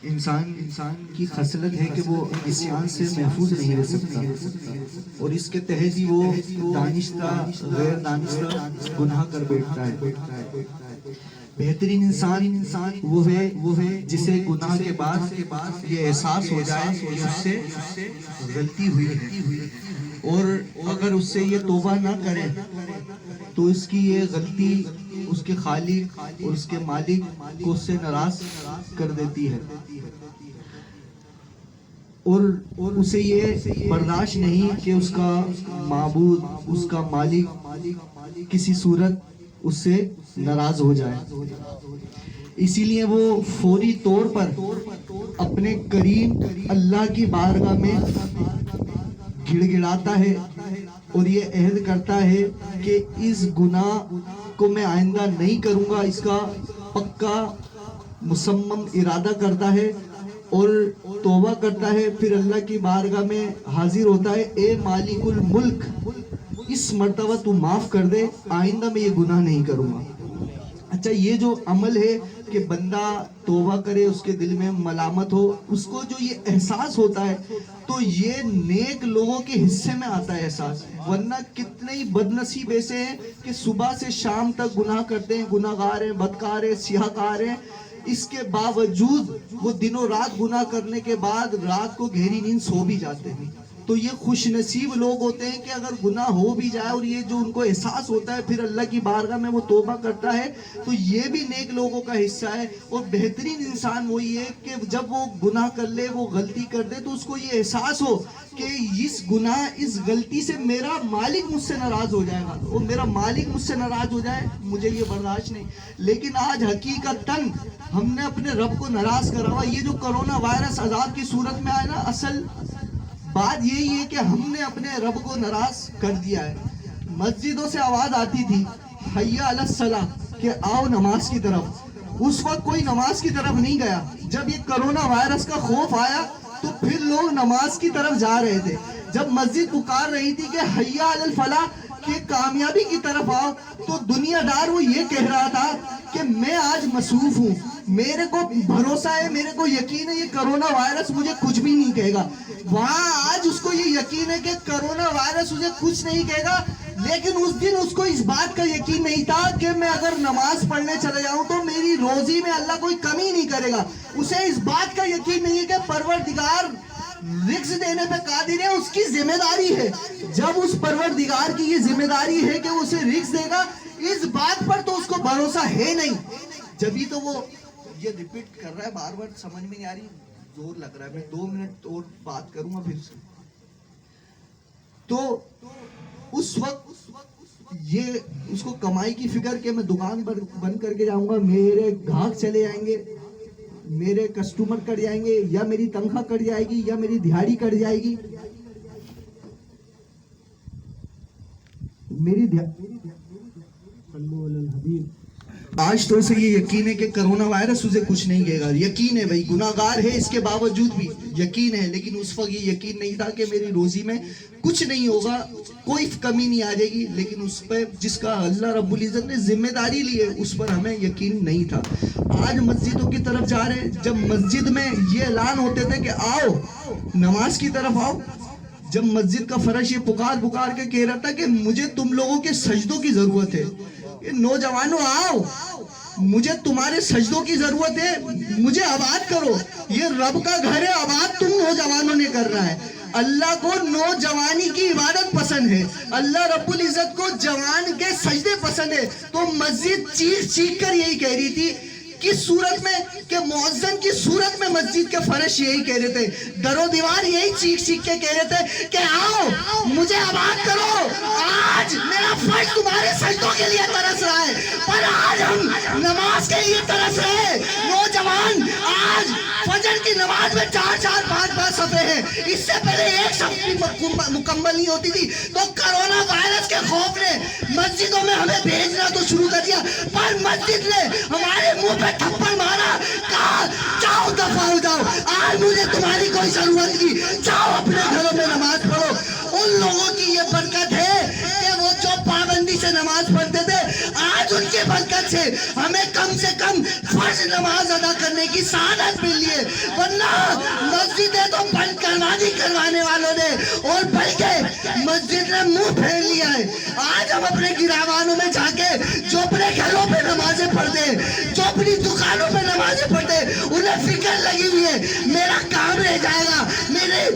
انسان کی خصلت ہے کہ وہ عصیان سے محفوظ نہیں رہ سکتا، اور اس کے تحت ہی وہ دانستہ غیر دانستہ گناہ کر بیٹھتا ہے۔ بہترین انسان وہ ہے جسے گناہ کے بعد یہ احساس ہو جائے کہ اس سے غلطی ہوئی ہے، اور اگر اس سے یہ توبہ نہ کرے تو اس کی یہ غلطی اس کے خالق اور اس کے مالک کو اس سے ناراض کر دیتی ہے، اور اسے یہ برداشت نہیں کہ اس کا معبود، اس کا مالک کسی صورت اس سے ناراض ہو جائے۔ اسی لیے وہ فوری طور پر اپنے کریم اللہ کی بارگاہ میں گڑ گڑاتا ہے اور یہ عہد کرتا ہے کہ اس گناہ کو میں آئندہ نہیں کروں گا، اس کا پکا مصمم ارادہ کرتا ہے اور توبہ کرتا ہے۔ پھر اللہ کی بارگاہ میں حاضر ہوتا ہے، اے مالک الملک، اس مرتبہ تو معاف کر دے، آئندہ میں یہ گناہ نہیں کروں گا۔ اچھا، یہ جو عمل ہے کہ بندہ توبہ کرے، اس کے دل میں ملامت ہو، اس کو جو یہ احساس ہوتا ہے تو یہ نیک لوگوں کے حصے میں آتا ہے احساس، ورنہ کتنے ہی بد نصیب ایسے ہیں کہ صبح سے شام تک گناہ کرتے ہیں، گناہ گار ہیں، بدکار ہیں، سیاہ کار ہیں، اس کے باوجود وہ دنوں رات گناہ کرنے کے بعد رات کو گہری نیند سو بھی جاتے ہیں۔ تو یہ خوش نصیب لوگ ہوتے ہیں کہ اگر گناہ ہو بھی جائے اور یہ جو ان کو احساس ہوتا ہے پھر اللہ کی بارگاہ میں وہ توبہ کرتا ہے، تو یہ بھی نیک لوگوں کا حصہ ہے۔ اور بہترین انسان وہی ہے کہ جب وہ گناہ کر لے، وہ غلطی کر دے، تو اس کو یہ احساس ہو کہ اس گناہ، اس غلطی سے میرا مالک مجھ سے ناراض ہو جائے گا، اور میرا مالک مجھ سے ناراض ہو جائے، مجھے یہ برداشت نہیں۔ لیکن آج حقیقتاً ہم نے اپنے رب کو ناراض کرا ہوا۔ یہ جو کرونا وائرس عذاب کی صورت میں آئے نا، اصل بات یہی ہے کہ ہم نے اپنے رب کو ناراض کر دیا ہے۔ مسجدوں سے آواز آتی تھی، حی علی الصلاۃ، کہ آؤ نماز کی طرف۔ اس وقت کوئی نماز کی طرف نہیں گیا۔ جب یہ کرونا وائرس کا خوف آیا تو پھر لوگ نماز کی طرف جا رہے تھے۔ جب مسجد پکار رہی تھی کہ حی علی الفلاح، کہ کامیابی کی طرف آؤ، تو دنیا دار وہ یہ کہہ رہا تھا کہ میں آج مصروف ہوں، میرے کو بھروسہ ہے، میرے کو یقین ہے یہ کرونا وائرس مجھے کچھ بھی نہیں کہے گا۔ وہاں آج اس کو یہ یقین ہے کہ کرونا وائرس اسے کچھ نہیں کہے گا، لیکن اس دن اس کو اس بات کا یقین نہیں تھا کہ میں اگر نماز پڑھنے چلے جاؤں تو میری روزی میں اللہ کوئی کمی نہیں کرے گا۔ اسے اس بات کا یقین نہیں ہے کہ پروردگار رزق دینے پہ قادر ہے، اس کی ذمہ داری ہے۔ جب اس پروردگار کی یہ ذمہ داری ہے کہ وہ اسے رزق دے گا، اس بات پر تو اس کو بھروسہ ہے نہیں، جبھی تو وہ یہ ریپیٹ کر رہا ہے بار بار، سمجھ میں نہیں آ رہی، زور لگ رہا ہے، میں 2 منٹ اور بات کروں گا پھر سے۔ تو اس وقت یہ اس کو کمائی کی فکر کہ میں دکان بند کر کے جاؤں گا، میرے گاہک چلے جائیں گے، میرے کسٹمر کٹ جائیں گے، یا میری تنخواہ کٹ جائے گی، یا میری دہاڑی کٹ جائے گی، میری آج تو اسے یہ یقین ہے کہ کرونا وائرس اسے کچھ نہیں کہے گا۔ یقین ہے بھائی، گناہ گار ہے، اس کے باوجود بھی یقین ہے، لیکن اس وقت یہ یقین نہیں تھا کہ میری روزی میں کچھ نہیں ہوگا، کوئی کمی نہیں آ جائے گی، لیکن اس پہ جس کا اللہ رب العزت نے ذمہ داری لی ہے اس پر ہمیں یقین نہیں تھا۔ آج مسجدوں کی طرف جا رہے ہیں، جب مسجد میں یہ اعلان ہوتے تھے کہ آؤ نماز کی طرف آؤ، جب مسجد کا فرش یہ پکار کے کہہ رہا تھا کہ مجھے تم لوگوں کے سجدوں کی ضرورت ہے، نوجوانوں آؤ، مجھے تمہارے سجدوں کی ضرورت ہے، مجھے آباد کرو، یہ رب کا گھر ہے، آباد تم نوجوانوں نے کرنا ہے۔ اللہ کو نوجوانی کی عبادت پسند ہے، اللہ رب العزت کو جوان کے سجدے پسند ہے۔ تو مسجد چیخ کر یہی کہہ رہی تھی، کس صورت میں کہ مؤذن کی صورت میں مسجد کے فرش یہی کہہ رہے تھے، در و دیوار یہی چیخ کے کہہ رہے تھے کہ آؤ مجھے آباد کرو، آج میرا فرش تمہارے سجدوں کے لیے ترس رہا ہے، پر آج ہم نماز کے لیے ترس رہے ہیں۔ نوجوان آج فجر کی نماز میں 4 5 صفحے ہیں، اس سے پہلے ایک صفحے مکمل نہیں ہوتی تھی۔ تو کرونا وائرس کے خوف نے مسجدوں میں ہمیں بھیجنا تو شروع کر دیا، پر مسجد نے ہمارے منہ پہ تھپڑ مارا، کہا جاؤ دفع ہو جاؤ، آج مجھے تمہاری کوئی ضرورت نہیں، جاؤ اپنے گھروں میں نماز پڑھو۔ ان لوگوں کی یہ برکت ہے کہ وہ جو پابندی سے نماز پڑھتے تھے، آج ان کے برکت سے ہمیں کم سے کم فرض نماز ادا کرنے کی سعادت ملی ہے، ورنہ مسجدیں تو بند کروانے والوں نے، اور بلکہ مسجد نے منہ پھیر لیا ہے۔ آج ہم اپنے گراوانوں میں جا کے جو اپنے گھروں پہ نمازیں پڑھتے ہیں، جو اپنی دکانوں پہ نمازیں پڑھتے ہیں، انہیں فکر لگی ہوئی ہے میرا کام رہ جائے گا،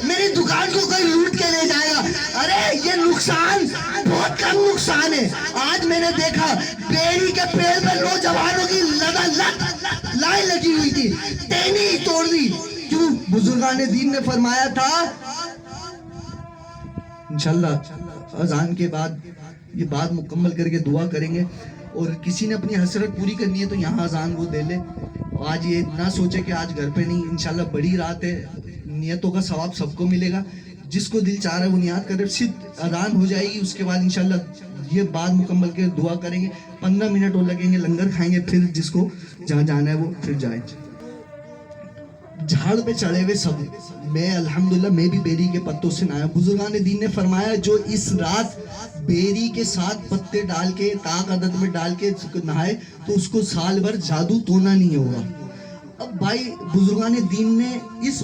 میری دکان کو کوئی لوٹ کے لے جائے گا۔ ارے یہ نقصان بہت کم نقصان ہے۔ آج میں نے دیکھا بیری کے پیڑ پر نوجوانوں کی لائن لگی ہوئی تھی، ٹہنی ہی توڑ دی۔ کیوں؟ بزرگان دین نے فرمایا تھا۔ انشاءاللہ اذان کے بعد یہ بات مکمل کر کے دعا کریں گے، اور کسی نے اپنی حسرت پوری کرنی ہے تو یہاں اذان وہ دے لے۔ آج یہ نہ سوچے کہ آج گھر پہ نہیں، انشاءاللہ بڑی رات ہے، نیتوں کا ثواب سب کو ملے گا۔ جس کو دل چاہ رہا ہے وہ نیت کرے، صرف اذان ہو جائے گی، اس کے بعد انشاءاللہ یہ بات مکمل کر دعا کریں گے، 15 منٹ اور لگیں گے، لنگر کھائیں گے، پھر جس کو جہاں جانا ہے وہ پھر جائے۔ جھاڑ پہ چڑھے ہوئے سب، میں الحمدللہ میں بھی بیری کے پتوں سے نہایا۔ بزرگان دین نے فرمایا جو اس رات بیری کے ساتھ پتے ڈال کے طاق عدد میں ڈال کے نہائے تو اس کو سال بھر جادو تونا نہیں ہوگا۔ اب بھائی بزرگان دین نے اس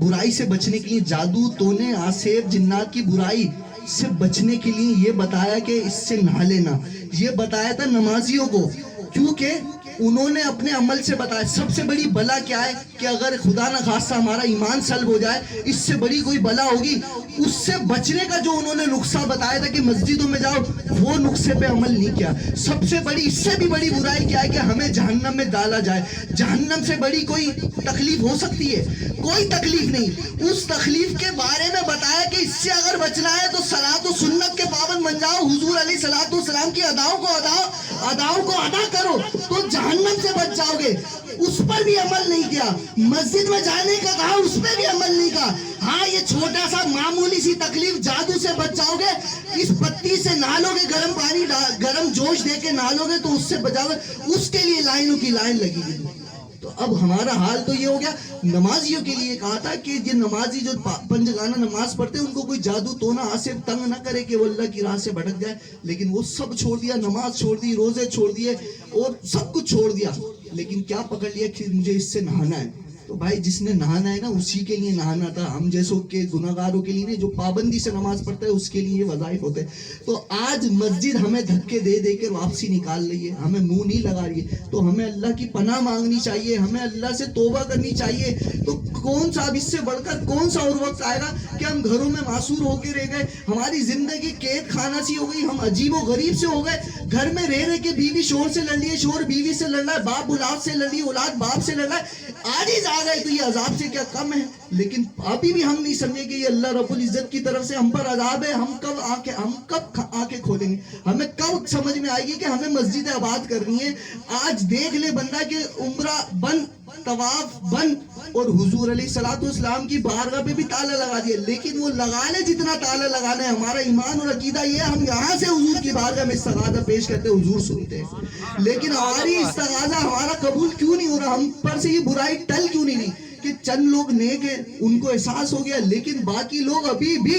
برائی سے بچنے کے لیے، جادو تونے آسیب جنات کی برائی سے بچنے کے لیے یہ بتایا کہ اس سے نہا لینا۔ یہ بتایا تھا نمازیوں کو، کیونکہ انہوں نے اپنے عمل سے بتایا سب سے بڑی بلا کیا ہے کہ اگر خدا نہ خواستہ ہمارا ایمان سلب ہو جائے، اس سے بڑی کوئی بلا ہوگی، اس سے بچنے کا جو انہوں نے نسخہ بتایا تھا کہ مسجدوں میں جاؤ، وہ نسخے پہ عمل نہیں کیا۔ سب سے بڑی، اس سے بھی بڑی برائی کیا ہے کہ ہمیں جہنم میں ڈالا جائے۔ جہنم سے بڑی کوئی تکلیف ہو سکتی ہے؟ کوئی تکلیف نہیں۔ اس تکلیف کے بارے میں بتایا کہ اس سے اگر بچنا ہے تو صلاۃ و سنت کے پابند بن جاؤ، حضور علیہ الصلوۃ والسلام کی اداؤں کو ادا کرو تو جہنم سے بچ جاؤ گے۔ اس پر بھی عمل نہیں کیا۔ مسجد میں جانے کا کہا، اس پہ بھی عمل نہیں کیا۔ ہاں یہ چھوٹا سا معمولی سی تکلیف، جادو سے بچ جاؤ گے، اس پتی سے نہا لو گے، گرم پانی گرم جوش دے کے نہا لو گے تو اس سے بچاؤ گے، اس کے لیے لائنوں کی لائن لگی گئی۔ تو اب ہمارا حال تو یہ ہو گیا۔ نمازیوں کے لیے کہا تھا کہ یہ نمازی جو پنجگانہ نماز پڑھتے ہیں ان کو کوئی جادو تونا آسف تنگ نہ کرے کہ وہ اللہ کی راہ سے بھٹک جائے، لیکن وہ سب چھوڑ دیا، نماز چھوڑ دی، روزے چھوڑ دیے اور سب کچھ چھوڑ دیا، لیکن کیا پکڑ لیا کہ مجھے اس سے نہانا ہے۔ تو بھائی جس نے نہانا ہے نا اسی کے لیے نہانا تھا، ہم جیسوں کے گناہگاروں کے لیے نہیں، جو پابندی سے نماز پڑھتا ہے اس کے لیے یہ وظائف ہوتے ہیں۔ تو آج مسجد ہمیں دھکے دے دے کر واپسی نکال رہی ہے، ہمیں منہ نہیں لگا رہی ہے، تو ہمیں اللہ کی پناہ مانگنی چاہیے، ہمیں اللہ سے توبہ کرنی چاہیے۔ تو کون سا اب اس سے بڑھ کر کون سا اور وقت آئے گا کہ ہم گھروں میں معصور ہو کے رہ گئے، ہماری زندگی قید خانہ سی ہو گئی، ہم عجیب و غریب سے ہو گئے، گھر میں رہ کے بیوی شوہر سے لڑ لیے، شوہر بیوی سے لڑ رہا ہے، باپ اولاد سے لڑ لی، اولاد باپ سے لڑ رہا ہے۔ آج ہی آ گئے تو یہ عذاب سے کیا کم ہے؟ لیکن ابھی بھی ہم نہیں سمجھے کہ یہ اللہ رب العزت کی طرف سے ہم پر عذاب ہے۔ ہم کب آنکھیں کھولیں گے؟ ہمیں کب سمجھ میں آئے گی کہ ہمیں مسجد آباد کرنی ہے؟ آج دیکھ لے بندہ کہ عمرہ بند، طواف بند، اور حضور علیہ الصلوۃ والسلام کی بارگاہ پہ بھی تالا لگا دیا، لیکن وہ لگا لے جتنا تالا لگانا ہے۔ ہمارا ایمان اور عقیدہ یہ ہے، ہم یہاں سے حضور کی بارگاہ میں استغاثہ پیش کرتے، حضور سنتے ہیں، لیکن ہماری استغاثہ ہمارا قبول کیوں نہیں ہو رہا؟ ہم پر سے یہ برائی ٹل کیوں نہیں رہی کہ چند لوگ نیک ہیں ان کو احساس ہو گیا، لیکن باقی لوگ ابھی بھی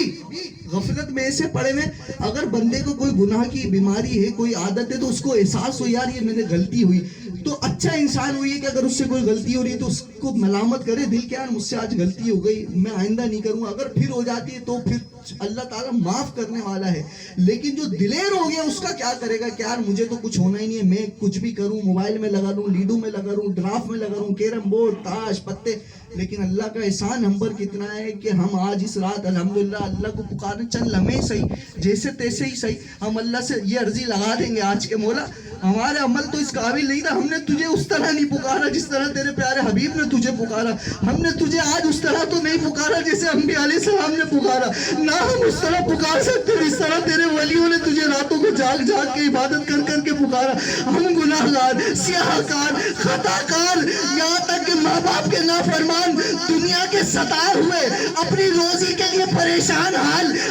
غفلت میں ایسے پڑے ہوئے۔ اگر بندے کو کوئی گناہ کی بیماری ہے، کوئی عادت ہے، تو اس کو احساس ہو یار یہ میں نے غلطی ہوئی، تو اچھا انسان ہوئی ہے کہ اگر اس سے کوئی غلطی ہو رہی ہے تو اس کو ملامت کرے دل کے، یار مجھ سے آج غلطی ہو گئی، میں آئندہ نہیں کروں۔ اگر پھر ہو جاتی ہے تو پھر اللہ تعالیٰ معاف کرنے والا ہے، لیکن جو دلیر ہو گیا اس کا کیا کرے گا کہ یار مجھے تو کچھ ہونا ہی نہیں ہے، میں کچھ بھی کروں، موبائل میں لگا لوں، لیڈو میں لگا لوں، ڈرافٹ میں لگا لوں، کیرم بورڈ، تاش، پتے۔ لیکن اللہ کا احسان ہم پر کتنا ہے کہ ہم آج اس رات الحمدللہ اللہ کو پکارنے، چند لمحے صحیح، جیسے تیسے ہی صحیح، ہم اللہ سے یہ عرضی لگا دیں گے آج کے مولا ہمارے عمل تو اس قابل نہیں تھا، ہم نے تجھے اس طرح نہیں پکارا جس طرح تیرے پیارے حبیب نے تجھے پکارا، ہم نے تجھے آج اس طرح تو نہیں پکارا جیسے انبیاء علیہ السلام نے پکارا، نہ ہم اس طرح پکار سکتے جس طرح تیرے ولیوں نے تجھے راتوں کو جاگ جاگ کے عبادت کر کر کے پکارا۔ ہم گناہگار، سیاہ کار، خطا کار، یہاں تک کہ ماں باپ کے نافرمان، دنیا کے ستائے ہوئے، اپنی روزی کے لیے پریشان حال،